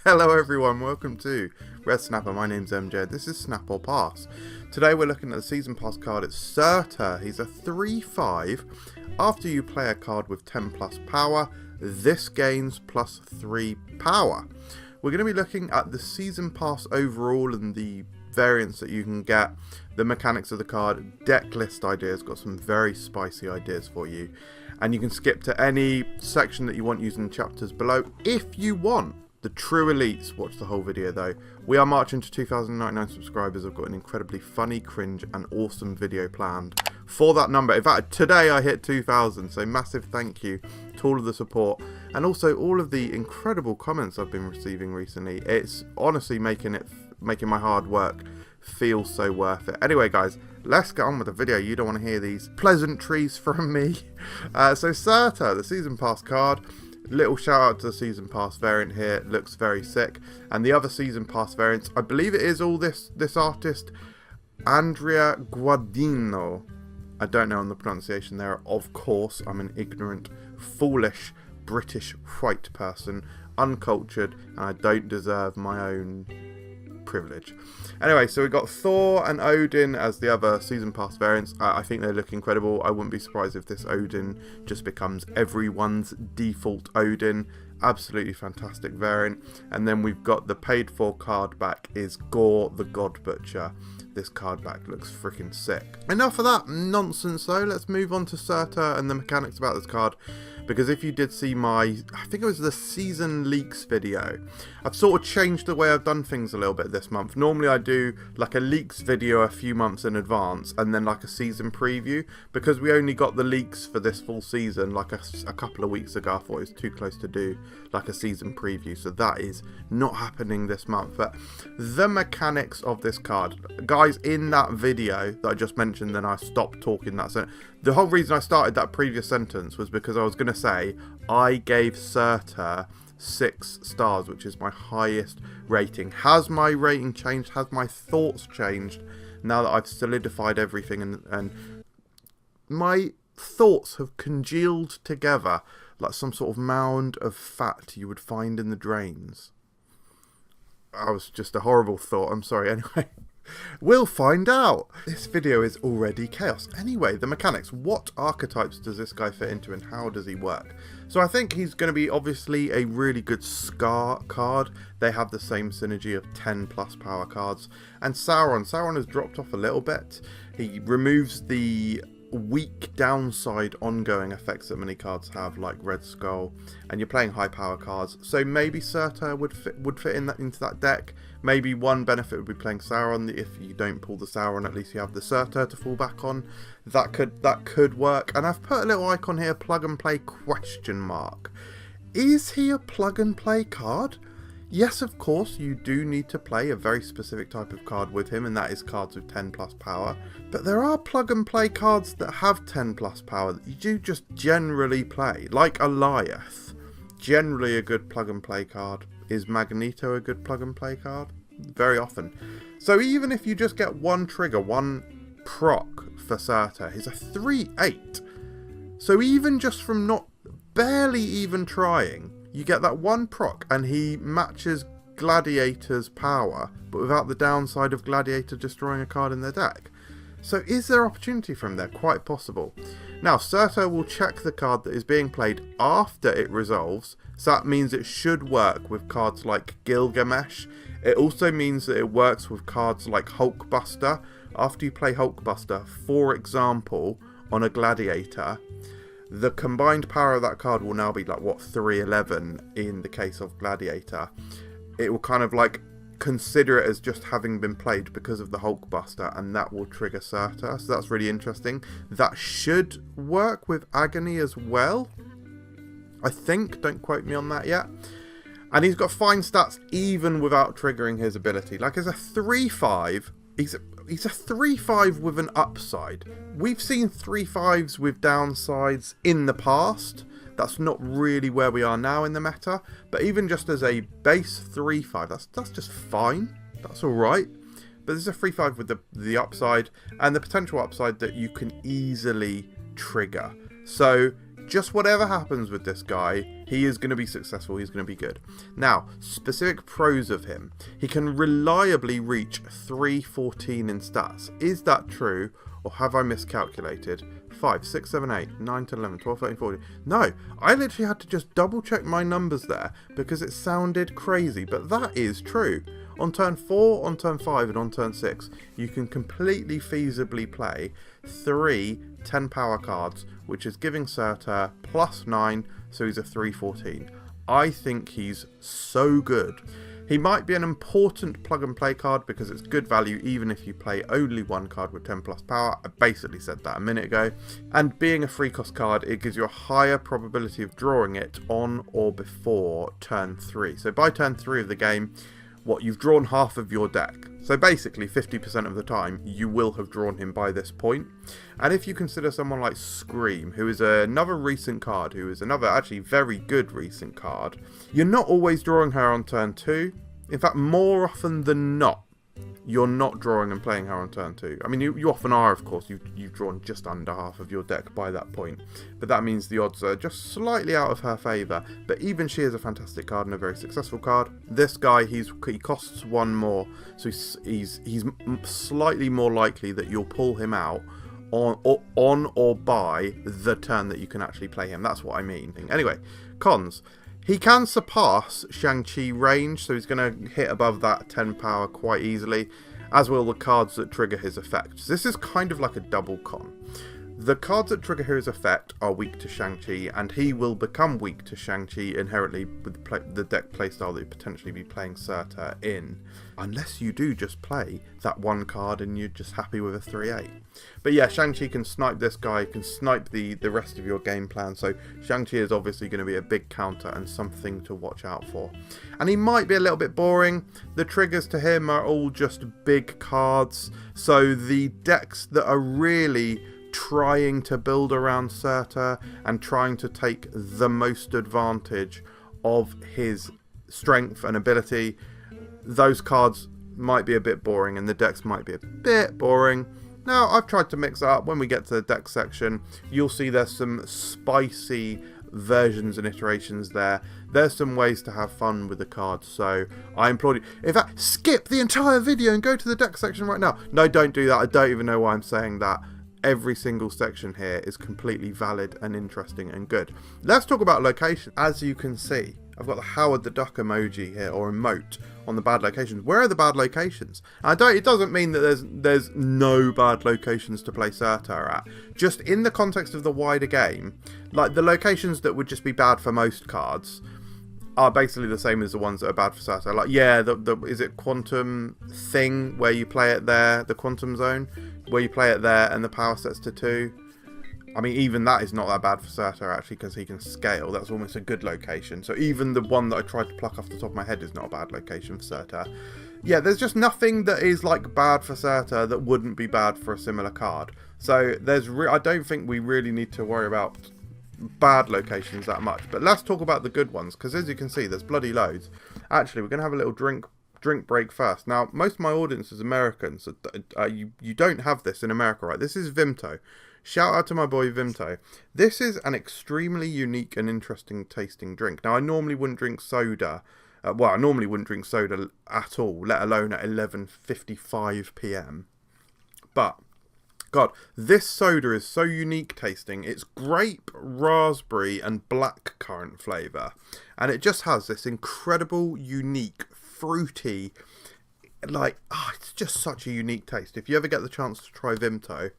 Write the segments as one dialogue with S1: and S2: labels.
S1: Hello everyone, welcome to Red Snapper. My name's MJ, this is Snap or Pass. Today we're looking at the Season Pass card. It's Surtur. He's a 3/5. After you play a card with 10 plus power, this gains plus 3 power. We're going to be looking at the Season Pass overall and the variants that you can get, the mechanics of the card, deck list ideas, got some very spicy ideas for you. And you can skip to any section that you want using the chapters below if you want. The true elites watch the whole video though. We are marching to 2,099 subscribers. I've got an incredibly funny, cringe and awesome video planned for that number. In fact, today I hit 2,000, so massive thank you to all of the support and also all of the incredible comments I've been receiving recently. It's honestly making my hard work feel so worth it. Anyway guys, let's get on with the video. You don't want to hear these pleasantries from me. So Surtur, the Season Pass card. Little shout out to the Season Pass variant here, looks very sick. And the other Season Pass variants, I believe it is all this artist, Andrea Guardino. I don't know on the pronunciation there, of course. I'm an ignorant, foolish, British white person, uncultured, and I don't deserve my own privilege. Anyway, so we've got Thor and Odin as the other Season Pass variants. I think they look incredible. I wouldn't be surprised if this Odin just becomes everyone's default Odin. Absolutely fantastic variant. And then we've got the paid for card back is Gore the God Butcher. This card back looks freaking sick. Enough of that nonsense though. Let's move on to Surtur and the mechanics about this card. Because if you did see my, I think it was the season leaks video, I've sort of changed the way I've done things a little bit this month. Normally I do like a leaks video a few months in advance and then like a season preview. Because we only got the leaks for this full season like a couple of weeks ago, I thought it was too close to do like a season preview. So that is not happening this month. But the mechanics of this card, guys, in that video that I just mentioned, then I stopped talking that sentence. The whole reason I started that previous sentence was because I was going to say I gave Surtur 6 stars, which is my highest rating. Has my rating changed? Has my thoughts changed now that I've solidified everything and my thoughts have congealed together like some sort of mound of fat you would find in the drains? That was just a horrible thought. I'm sorry. Anyway. We'll find out. This video is already chaos. Anyway, the mechanics. What archetypes does this guy fit into and how does he work? So I think he's going to be obviously a really good Scar card. They have the same synergy of 10 plus power cards. And Sauron has dropped off a little bit. He removes the weak downside ongoing effects that many cards have, like Red Skull, and you're playing high power cards, so maybe Surtur would fit into that deck. Maybe one benefit would be playing Sauron. If you don't pull the Sauron, at least you have the Surtur to fall back on. That could work. And I've put a little icon here, plug and play question mark. Is he a plug and play card? Yes, of course, you do need to play a very specific type of card with him, and that is cards with 10 plus power. But there are plug and play cards that have 10 plus power that you do just generally play, like Eliath. Generally a good plug and play card. Is Magneto a good plug and play card? Very often. So even if you just get one trigger, one proc for Surtur, he's a 3/8. So even just from barely even trying, you get that one proc and he matches Gladiator's power, but without the downside of Gladiator destroying a card in their deck. So is there opportunity from there? Quite possible. Now, Surtur will check the card that is being played after it resolves, so that means it should work with cards like Gilgamesh. It also means that it works with cards like Hulkbuster. After you play Hulkbuster, for example, on a Gladiator, the combined power of that card will now be like, what, 311 in the case of Gladiator. It will kind of like consider it as just having been played because of the Hulkbuster, and that will trigger Surtur. So that's really interesting. That should work with Agony as well, I think. Don't quote me on that yet. And he's got fine stats even without triggering his ability. Like, as a 3/5, he's a 3/5 with an upside. We've seen 3/5s with downsides in the past. That's not really where we are now in the meta. But even just as a base 3/5, that's just fine. That's alright. But there's a 3/5 with the upside, and the potential upside that you can easily trigger. So just whatever happens with this guy, he is going to be successful, he's going to be good. Now, specific pros of him. He can reliably reach 314 in stats. Is that true, or have I miscalculated? 5, 6, 7, 8, 9, 10, 11, 12, 13, 14. No, I literally had to just double check my numbers there because it sounded crazy, but that is true. On turn 4, on turn 5, and on turn 6, you can completely feasibly play 3 10 power cards, which is giving Surtur +9, so he's a 314. I think he's so good. He might be an important plug and play card because it's good value even if you play only one card with 10 plus power. I basically said that a minute ago. And being a free cost card, it gives you a higher probability of drawing it on or before turn 3. So by turn 3 of the game, you've drawn half of your deck. So basically 50% of the time you will have drawn him by this point. And if you consider someone like Scream, who is another recent card, who is another actually very good recent card, you're not always drawing her on turn 2. In fact, more often than not, you're not drawing and playing her on turn 2. I mean, you often are, of course. You've drawn just under half of your deck by that point. But that means the odds are just slightly out of her favour. But even she is a fantastic card and a very successful card. This guy, he costs 1 more. So he's slightly more likely that you'll pull him out on or by the turn that you can actually play him. That's what I mean. Anyway, cons. He can surpass Shang-Chi range, so he's going to hit above that 10 power quite easily, as will the cards that trigger his effects. This is kind of like a double con. The cards that trigger his effect are weak to Shang-Chi, and he will become weak to Shang-Chi inherently with the deck playstyle that you potentially be playing Surtur in. Unless you do just play that one card and you're just happy with a 3-8. But yeah, Shang-Chi can snipe this guy, can snipe the rest of your game plan, so Shang-Chi is obviously going to be a big counter and something to watch out for. And he might be a little bit boring. The triggers to him are all just big cards, so the decks that are really trying to build around Surtur and trying to take the most advantage of his strength and ability, those cards might be a bit boring and the decks might be a bit boring. Now, I've tried to mix it up. When we get to the deck section, you'll see there's some spicy versions and iterations there. There's some ways to have fun with the cards, so I implore you. In fact, skip the entire video and go to the deck section right now. No, don't do that. I don't even know why I'm saying that. Every single section here is completely valid and interesting and good. Let's talk about location. As you can see, I've got the Howard the Duck emoji here, or emote, on the bad locations. Where are the bad locations? It doesn't mean that there's no bad locations to play Surtur at. Just in the context of the wider game, like the locations that would just be bad for most cards are basically the same as the ones that are bad for Surtur. Like, yeah, is it Quantum Thing where you play it there, the Quantum Zone, where you play it there and the power sets to 2? I mean, even that is not that bad for Surtur, actually, because he can scale. That's almost a good location. So even the one that I tried to pluck off the top of my head is not a bad location for Surtur. Yeah, there's just nothing that is, like, bad for Surtur that wouldn't be bad for a similar card. So I don't think we really need to worry about bad locations that much. But let's talk about the good ones, because as you can see, there's bloody loads. Actually, we're going to have a little drink break first. Now, most of my audience is American, so you don't have this in America, right? This is Vimto. Shout out to my boy Vimto. This is an extremely unique and interesting tasting drink. Now, I normally wouldn't drink soda. I normally wouldn't drink soda at all, let alone at 11:55 p.m. But, God, this soda is so unique tasting. It's grape, raspberry, and blackcurrant flavour. And it just has this incredible, unique, fruity, it's just such a unique taste. If you ever get the chance to try Vimto,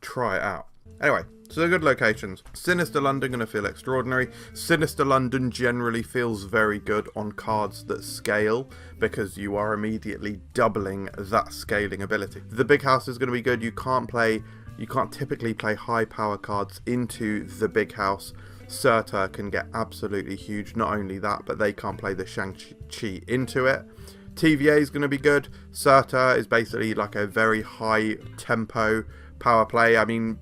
S1: try it out. Anyway, so the good locations. Sinister London going to feel extraordinary. Sinister London generally feels very good on cards that scale because you are immediately doubling that scaling ability. The big house is going to be good. You can't typically play high power cards into the big house. Surtur can get absolutely huge. Not only that, but they can't play the Shang-Chi into it. TVA is going to be good. Surtur is basically like a very high tempo power play. I mean,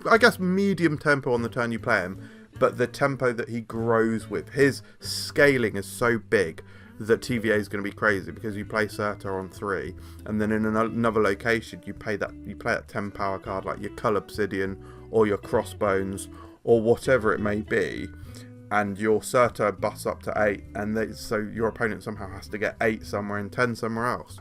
S1: I guess medium tempo on the turn you play him, but the tempo that he grows with, his scaling is so big that TVA is going to be crazy because you play Surtur on 3, and then in another location you play that 10 power card like your Cull Obsidian or your Crossbones or whatever it may be, and your Surtur busts up to 8, and so your opponent somehow has to get 8 somewhere and 10 somewhere else.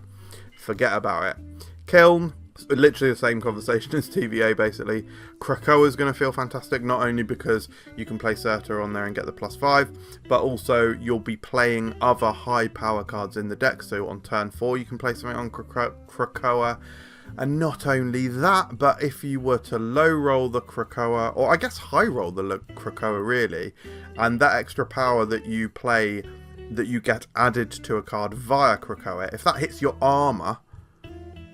S1: Forget about it. Kiln, literally the same conversation as TVA basically. Krakoa is going to feel fantastic, not only because you can play Surtur on there and get the +5, but also you'll be playing other high power cards in the deck, so on turn 4 you can play something on Krakoa. And not only that, but if you were to low roll the Krakoa, or I guess high roll the Krakoa really, and that extra power that you play, that you get added to a card via Krakoa, if that hits your armor,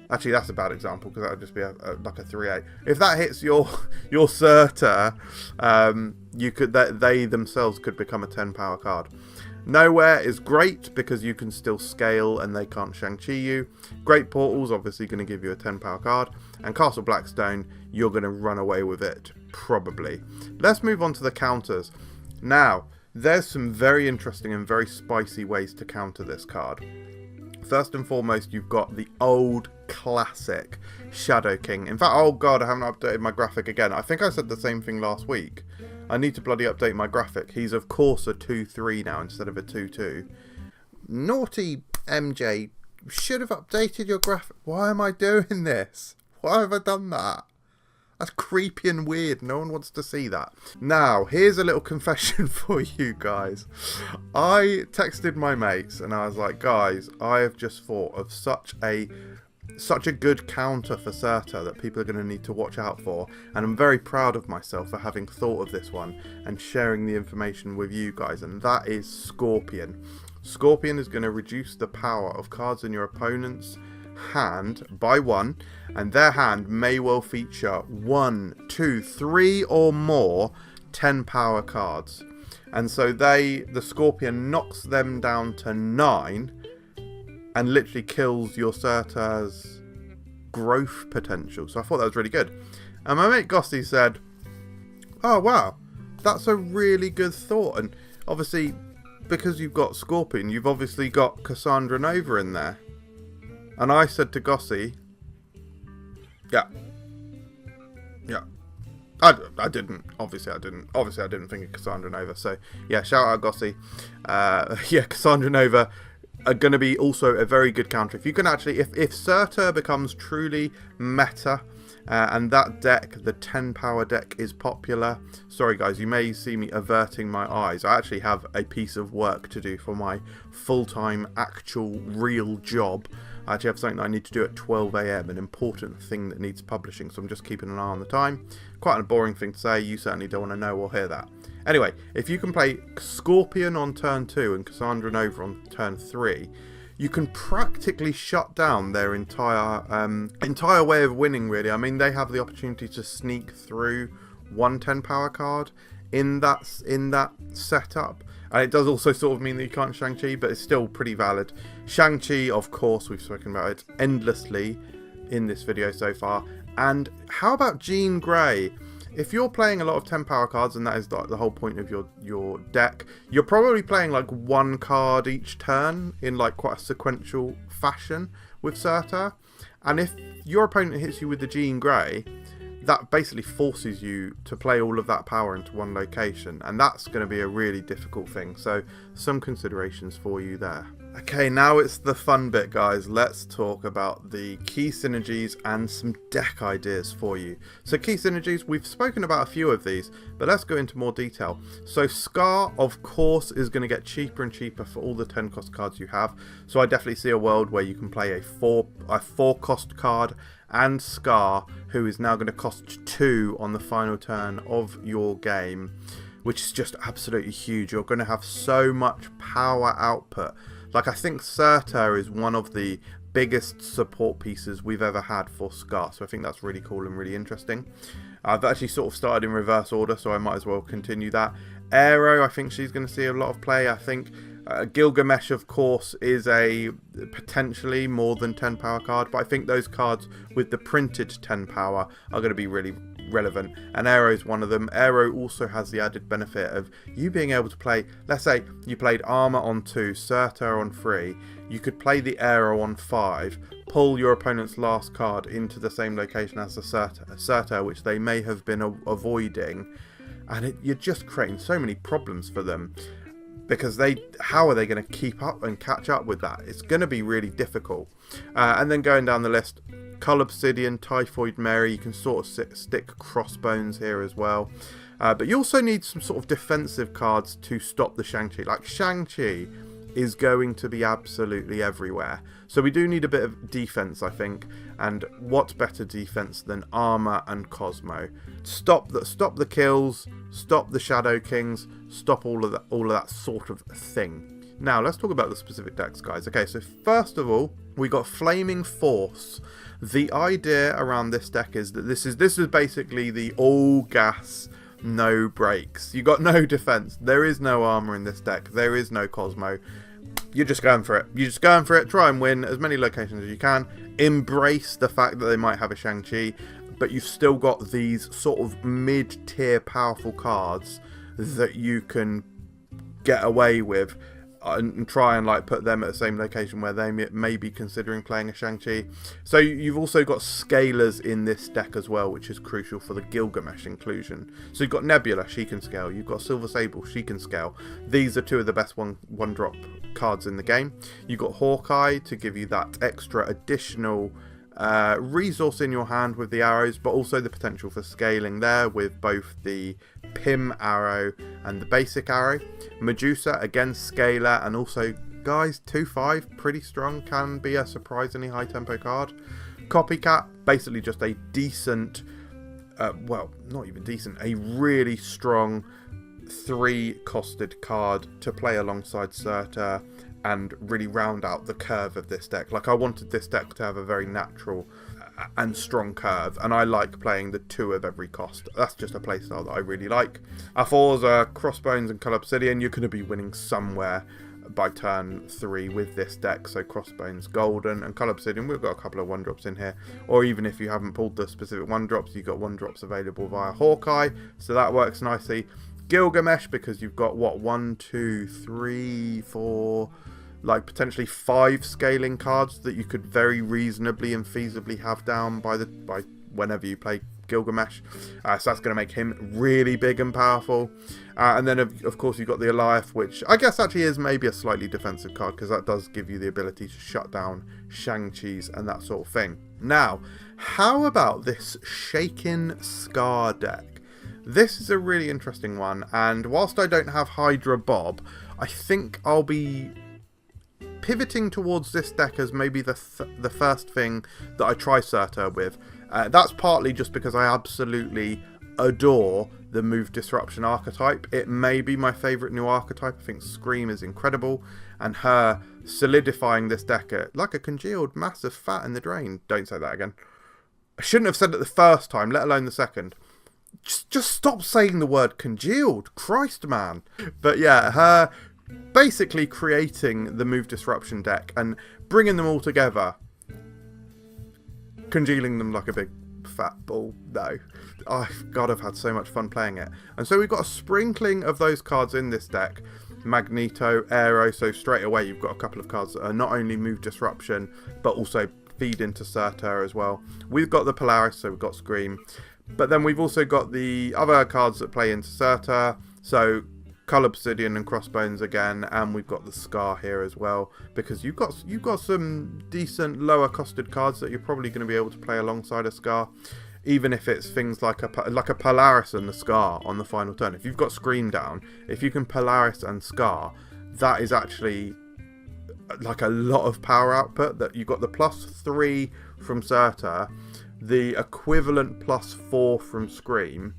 S1: actually that's a bad example because that would just be like a 3/8. If that hits your Surtur, they themselves could become a 10 power card. Nowhere is great because you can still scale and they can't Shang-Chi you. Great Portal's obviously going to give you a 10 power card. And Castle Blackstone, you're going to run away with it, probably. Let's move on to the counters. Now, there's some very interesting and very spicy ways to counter this card. First and foremost, you've got the old classic Shadow King. In fact, oh god, I haven't updated my graphic again. I think I said the same thing last week. I need to bloody update my graphic. He's of course a 2/3 now instead of a 2/2. Naughty MJ, should have updated your graphic. Why am I doing this? Why have I done that? That's creepy and weird. No one wants to see that. Now, here's a little confession for you guys. I texted my mates and I was like, guys, I have just thought of such a good counter for Surtur that people are going to need to watch out for, and I'm very proud of myself for having thought of this one and sharing the information with you guys, and that is Scorpion. Scorpion is going to reduce the power of cards in your opponent's hand by 1, and their hand may well feature 1, 2, 3 or more 10 power cards, and so the Scorpion knocks them down to 9 and literally kills your Surtur's growth potential. So I thought that was really good. And my mate Gossy said, oh wow, that's a really good thought. And obviously, because you've got Scorpion, you've obviously got Cassandra Nova in there. And I said to Gossy, yeah. I didn't. Obviously I didn't think of Cassandra Nova. So yeah, shout out Gossy. Yeah, Cassandra Nova are going to be also a very good counter. If you can actually, if Surtur becomes truly meta, and that deck, the 10 power deck, is popular. Sorry guys, you may see me averting my eyes. I actually have a piece of work to do for my full-time actual real job. I actually have something that I need to do at 12 AM, an important thing that needs publishing, so I'm just keeping an eye on the time. Quite a boring thing to say, you certainly don't want to know or hear that. Anyway, if you can play Scorpion on turn 2 and Cassandra Nova on turn 3, you can practically shut down their entire way of winning, really. I mean, they have the opportunity to sneak through 1 10 power card in that setup. And it does also sort of mean that you can't Shang-Chi, but it's still pretty valid. Shang-Chi, of course, we've spoken about it endlessly in this video so far. And how about Jean Grey? If you're playing a lot of 10 power cards, and that is the whole point of your deck, you're probably playing like 1 card each turn in like quite a sequential fashion with Surtur. And if your opponent hits you with the Jean Grey, that basically forces you to play all of that power into one location, and that's going to be a really difficult thing. So some considerations for you there. Okay, now it's the fun bit, guys. Let's talk about the key synergies and some deck ideas for you. So key synergies, we've spoken about a few of these, but let's go into more detail. So Scar, of course, is going to get cheaper and cheaper for all the 10 cost cards you have. So I definitely see a world where you can play a 4 cost card and Scar, who is now going to cost 2 on the final turn of your game, which is just absolutely huge. You're going to have so much power output. Like, I think Surtur is one of the biggest support pieces we've ever had for Scar, so I think that's really cool and really interesting. I've actually sort of started in reverse order, so I might as well continue that. Aero, I think she's going to see a lot of play. I think Gilgamesh, of course, is a potentially more than 10 power card, but I think those cards with the printed 10 power are going to be really relevant, and Aero is one of them. Aero also has the added benefit of you being able to play, let's say you played Armor on 2, Surtur on 3, you could play the Aero on 5, pull your opponent's last card into the same location as the Surtur, which they may have been avoiding, and you're just creating so many problems for them, because how are they going to keep up and catch up with that? It's going to be really difficult. And then going down the list, Cull Obsidian, Typhoid Mary, you can sort of stick Crossbones here as well. But you also need some sort of defensive cards to stop the Shang-Chi. Like, Shang-Chi is going to be absolutely everywhere. So we do need a bit of defense, I think. And what better defense than armor and Cosmo? Stop the kills, stop the Shadow Kings, stop all of that sort of thing. Now, let's talk about the specific decks, guys. Okay, so first of all, we got Flaming Force. The idea around this deck is that this is basically the all gas, no brakes. You got no defense. There is no armor in this deck. There is no Cosmo. You're just going for it. You're just going for it. Try and win as many locations as you can. Embrace the fact that they might have a Shang-Chi, but you've still got these sort of mid-tier powerful cards that you can get away with, and try and like put them at the same location where they may be considering playing a Shang-Chi. So you've also got scalers in this deck as well, which is crucial for the Gilgamesh inclusion. So you've got Nebula, she can scale. You've got Silver Sable, she can scale. These are two of the best one-drop cards in the game. You've got Hawkeye to give you that extra additional resource in your hand with the arrows, but also the potential for scaling there with both the Pym arrow and the basic arrow. Medusa, again scaler, and also, guys, 2/5, pretty strong, can be a surprisingly high tempo card. Copycat, basically just a decent, well, not even decent, a really strong 3-costed card to play alongside Surtur and really round out the curve of this deck. Like, I wanted this deck to have a very natural and strong curve, and I like playing the 2 of every cost. That's just a playstyle that I really like. Our 4s are Crossbones and Cull Obsidian. You're going to be winning somewhere by turn 3 with this deck, so Crossbones Golden and Cull Obsidian. We've got a couple of 1-drops in here, or even if you haven't pulled the specific 1-drops, you've got 1-drops available via Hawkeye, so that works nicely. Gilgamesh, because you've got, what, 1, 2, 3, 4... like potentially 5 scaling cards that you could very reasonably and feasibly have down by whenever you play Gilgamesh. So that's going to make him really big and powerful. And then of course you've got the Eliath, which I guess actually is maybe a slightly defensive card, because that does give you the ability to shut down Shang-Chi's and that sort of thing. Now, how about this Shaken Scar deck? This is a really interesting one, and whilst I don't have Hydra Bob, I think I'll be pivoting towards this deck as maybe the first thing that I try Surtur with. That's partly just because I absolutely adore the Move Disruption archetype. It may be my favourite new archetype. I think Scream is incredible, and her solidifying this deck like a congealed mass of fat in the drain. Don't say that again. I shouldn't have said it the first time, let alone the second. Just stop saying the word congealed. Christ, man. But yeah, her basically creating the Move Disruption deck and bringing them all together, congealing them like a big fat ball. No, God, I've had so much fun playing it. And so we've got a sprinkling of those cards in this deck. Magneto, Aero, so straight away you've got a couple of cards that are not only Move Disruption but also feed into Surtur as well. We've got the Polaris, so we've got Scream, but then we've also got the other cards that play into Surtur, so Cull Obsidian and Crossbones again, and we've got the Scar here as well, because you've got some decent lower costed cards that you're probably going to be able to play alongside a Scar, even if it's things like a Polaris and the Scar on the final turn. If you've got Scream down, if you can Polaris and Scar, that is actually like a lot of power output. That you've got the +3 from Surtur, the equivalent +4 from Scream,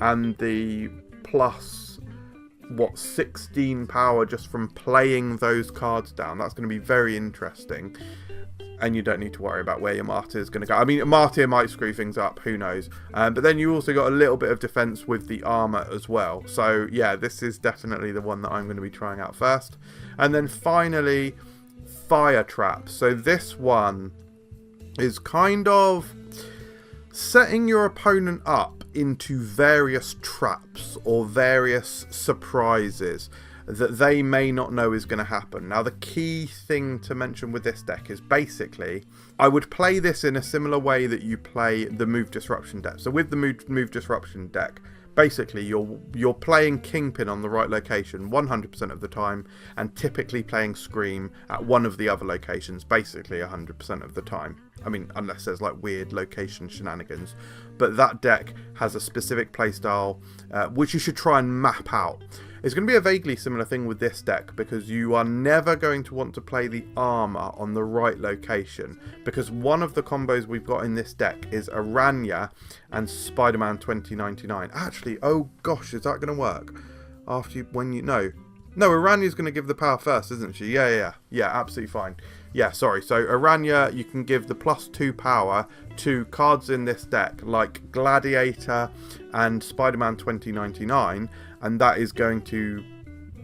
S1: and the +16 power just from playing those cards down. That's going to be very interesting, and you don't need to worry about where your Martyr is going to go. I mean, Martyr might screw things up, who knows, but then you also got a little bit of defense with the armor as well. So yeah, this is definitely the one that I'm going to be trying out first. And then finally, Fire Trap. So this one is kind of setting your opponent up into various traps or various surprises that they may not know is going to happen. Now, the key thing to mention with this deck is basically I would play this in a similar way that you play the Move Disruption deck. So with the Move Disruption deck, Basically, you're playing Kingpin on the right location 100% of the time, and typically playing Scream at one of the other locations basically 100% of the time. I mean, unless there's like weird location shenanigans. But that deck has a specific playstyle which you should try and map out. It's going to be a vaguely similar thing with this deck, because you are never going to want to play the armor on the right location, because one of the combos we've got in this deck is Aranya and Spider-Man 2099. Actually, oh gosh, is that going to work? No, Aranya's going to give the power first, isn't she? Yeah, absolutely fine. Yeah, sorry. So Aranya, you can give the +2 power to cards in this deck like Gladiator and Spider-Man 2099, and that is going to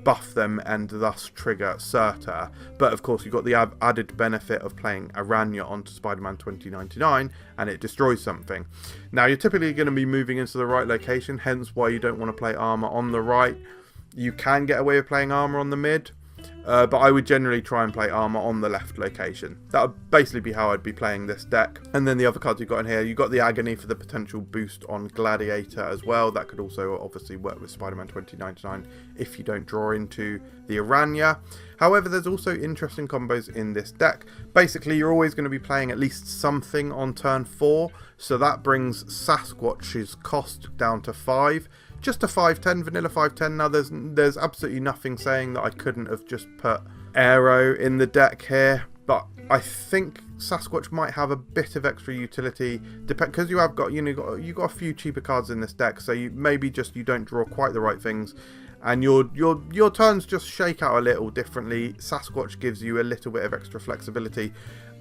S1: buff them and thus trigger Surtur. But of course, you've got the added benefit of playing Aranya onto Spider-Man 2099, and it destroys something. Now, you're typically going to be moving into the right location, hence why you don't want to play armor on the right. You can get away with playing armor on the mid, but I would generally try and play armor on the left location. That would basically be how I'd be playing this deck. And then the other cards you've got in here, you've got the Agony for the potential boost on Gladiator as well. That could also obviously work with Spider-Man 2099 if you don't draw into the Aranya. However, there's also interesting combos in this deck. Basically, you're always going to be playing at least something on turn 4, so that brings Sasquatch's cost down to 5. Just a 5/10, vanilla 5/10. Now, there's absolutely nothing saying that I couldn't have just put Aero in the deck here, but I think Sasquatch might have a bit of extra utility, because you have got you got a few cheaper cards in this deck, so you don't draw quite the right things, and your turns just shake out a little differently. Sasquatch gives you a little bit of extra flexibility.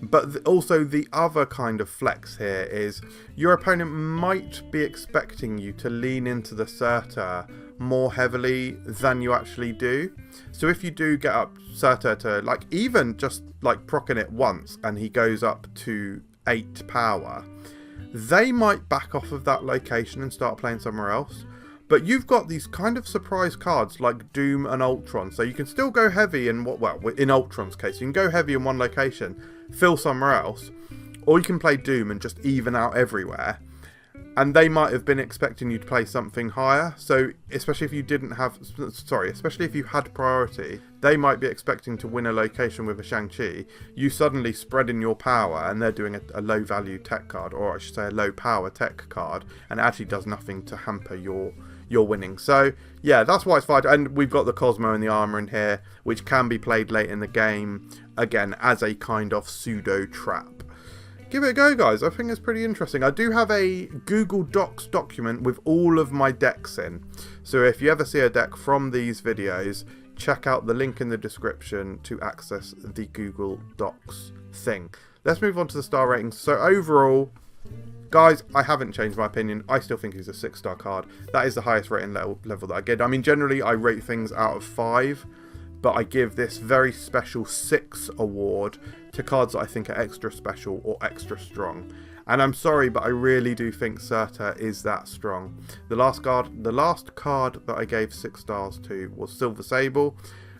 S1: But also the other kind of flex here is your opponent might be expecting you to lean into the Surtur more heavily than you actually do. So if you do get up Surtur to even just proccing it once and he goes up to 8 power, they might back off of that location and start playing somewhere else. But you've got these kind of surprise cards like Doom and Ultron, so you can still go heavy in in Ultron's case, you can go heavy in one location, fill somewhere else, or you can play Doom and just even out everywhere. And they might have been expecting you to play something higher, so especially if you had priority, they might be expecting to win a location with a Shang-Chi. You suddenly spread in your power, and they're doing a low value tech card, or I should say a low power tech card, and it actually does nothing to hamper your winning. So yeah, that's why it's fine. And we've got the Cosmo and the armor in here, which can be played late in the game, again as a kind of pseudo trap. Give it a go, guys. I think it's pretty interesting. I do have a Google Docs document with all of my decks in, so if you ever see a deck from these videos, check out the link in the description to access the Google Docs thing. Let's move on to the star ratings. So overall, guys, I haven't changed my opinion. I still think he's a 6-star card. That is the highest rating level that I get. I mean, generally I rate things out of 5, but I give this very special 6 award to cards that I think are extra special or extra strong. And I'm sorry, but I really do think Surtur is that strong. The last card that I gave 6 stars to was Silver Sable.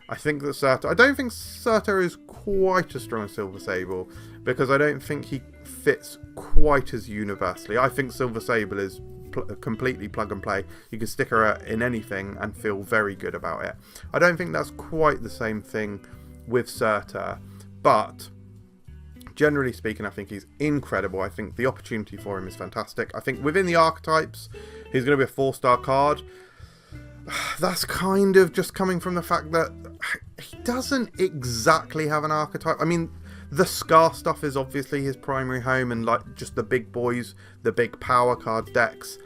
S1: I don't think Surtur is quite as strong as Silver Sable, because I don't think he fits quite as universally. I think Silver Sable is completely plug and play. You can stick her in anything and feel very good about it. I don't think that's quite the same thing with Surtur, but generally speaking, I think he's incredible. I think the opportunity for him is fantastic. I think within the archetypes, he's going to be a 4-star card. That's kind of just coming from the fact that he doesn't exactly have an archetype. I mean, the Scar stuff is obviously his primary home, and just the big boys, the big power card decks.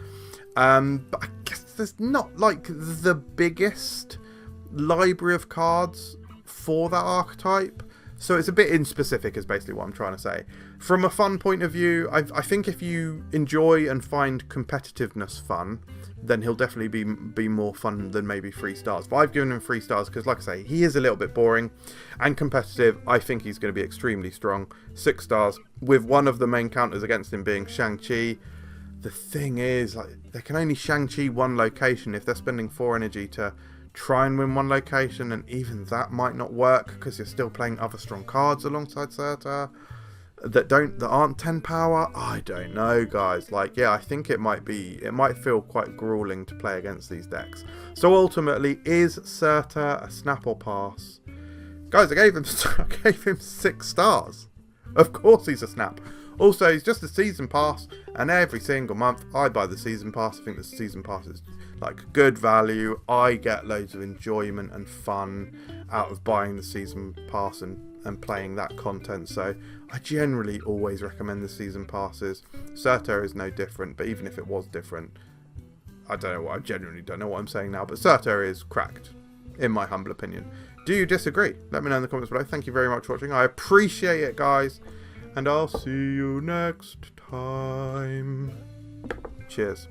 S1: But I guess there's not the biggest library of cards for that archetype. So it's a bit inspecific is basically what I'm trying to say. From a fun point of view, I think if you enjoy and find competitiveness fun, then he'll definitely be more fun than maybe 3 stars. But I've given him 3 stars because, like I say, he is a little bit boring and competitive. I think he's going to be extremely strong. 6 stars, with one of the main counters against him being Shang-Chi. The thing is, they can only Shang-Chi one location. If they're spending 4 energy to try and win one location, and even that might not work because you're still playing other strong cards alongside Surtur. that aren't 10 power. I don't know, guys. Like, yeah, I think it might feel quite grueling to play against these decks. So ultimately, is Surtur a snap or pass? Guys, I gave him 6 stars. Of course he's a snap. Also, he's just a season pass, and every single month I buy the season pass. I think the season pass is like good value. I get loads of enjoyment and fun out of buying the season pass and playing that content. So I generally always recommend the season passes. Surtur is no different, but even if it was different, I genuinely don't know what I'm saying now, but Surtur is cracked, in my humble opinion. Do you disagree? Let me know in the comments below. Thank you very much for watching. I appreciate it, guys. And I'll see you next time. Cheers.